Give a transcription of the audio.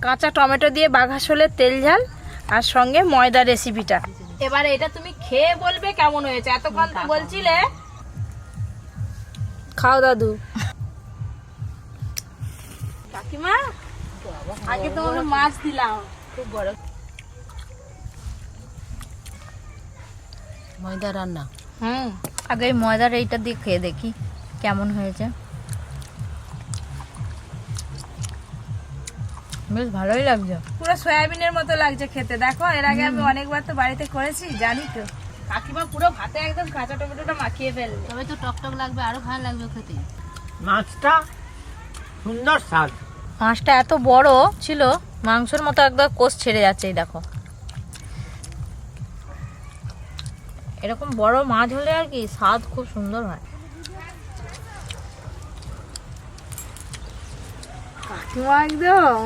কাঁচা টমেটো দিয়ে বাঘা শোলের তেল ঝাল আর সঙ্গে ময়দা রেসিপিটা। এবারে এটা তুমি খেয়ে বলবে কেমন হয়েছে। এতক্ষণ তো বলছিলে। খাও দাদু। কাকিমা আগে তোমাকে মাছ দিলাম, খুব বড় ময়দা রান্না। আগে ময়দার এইটা দিয়ে খেয়ে দেখি কেমন হয়েছে। বেশ ভালোই লাগছে, পুরো সয়াবিনের মতো লাগছে খেতে। দেখো এর আগে আমি অনেকবার তো বাড়িতে করেছি, জানি তো। কাকিমা পুরো ভাতে একদম কাঁচা টমেটোটা মাখিয়ে ফেলবে। তবে তো টকটক লাগবে, আরো ভালো লাগবে খেতে। মাছটা সুন্দর স্বাদ। মাছটা এত বড় ছিল, মাংসের মতো একদম কোষ ছেড়ে যাচ্ছে। এই দেখো, এরকম বড় মাছ হলে আর কি স্বাদ খুব সুন্দর হয়। কাকিমা একদম